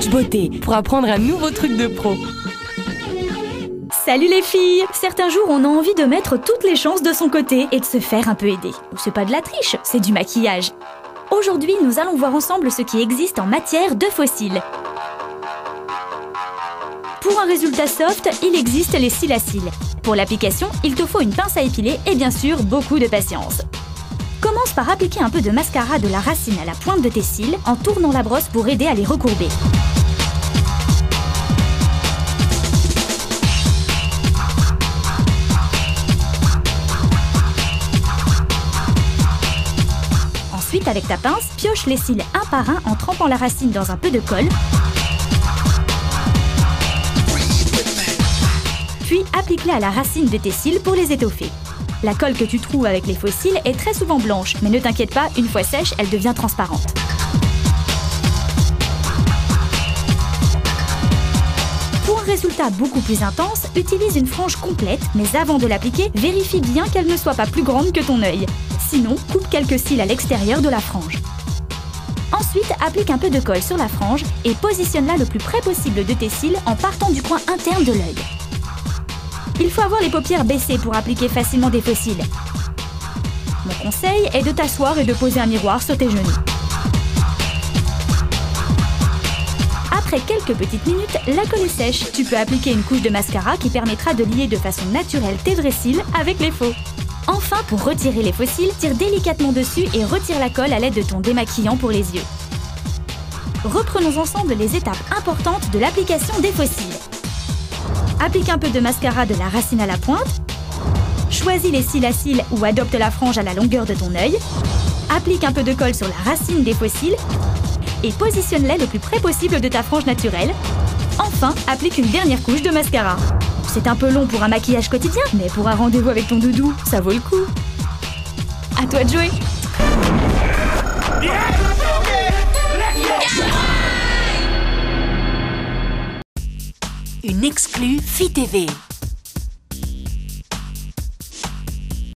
coach beauté pour apprendre un nouveau truc de pro. Salut les filles! Certains jours, on a envie de mettre toutes les chances de son côté et de se faire un peu aider. C'est pas de la triche, c'est du maquillage. Aujourd'hui, nous allons voir ensemble ce qui existe en matière de faux cils. Pour un résultat soft, il existe les cils à cils. Pour l'application, il te faut une pince à épiler et bien sûr beaucoup de patience. Commence par appliquer un peu de mascara de la racine à la pointe de tes cils en tournant la brosse pour aider à les recourber. Ensuite, avec ta pince, pioche les cils un par un en trempant la racine dans un peu de colle. Puis applique-la à la racine de tes cils pour les étoffer. La colle que tu trouves avec les faux cils est très souvent blanche, mais ne t'inquiète pas, une fois sèche, elle devient transparente. Pour un résultat beaucoup plus intense, utilise une frange complète, mais avant de l'appliquer, vérifie bien qu'elle ne soit pas plus grande que ton œil. Sinon, coupe quelques cils à l'extérieur de la frange. Ensuite, applique un peu de colle sur la frange et positionne-la le plus près possible de tes cils en partant du coin interne de l'œil. Il faut avoir les paupières baissées pour appliquer facilement des faux cils. Mon conseil est de t'asseoir et de poser un miroir sur tes genoux. Après quelques petites minutes, la colle est sèche. Tu peux appliquer une couche de mascara qui permettra de lier de façon naturelle tes vrais cils avec les faux. Enfin, pour retirer les faux cils, tire délicatement dessus et retire la colle à l'aide de ton démaquillant pour les yeux. Reprenons ensemble les étapes importantes de l'application des faux cils. Applique un peu de mascara de la racine à la pointe. Choisis les cils à cils ou adopte la frange à la longueur de ton œil. Applique un peu de colle sur la racine des faux cils et positionne-les le plus près possible de ta frange naturelle. Enfin, applique une dernière couche de mascara. C'est un peu long pour un maquillage quotidien, mais pour un rendez-vous avec ton doudou, ça vaut le coup. À toi de jouer! Une exclue Fit TV.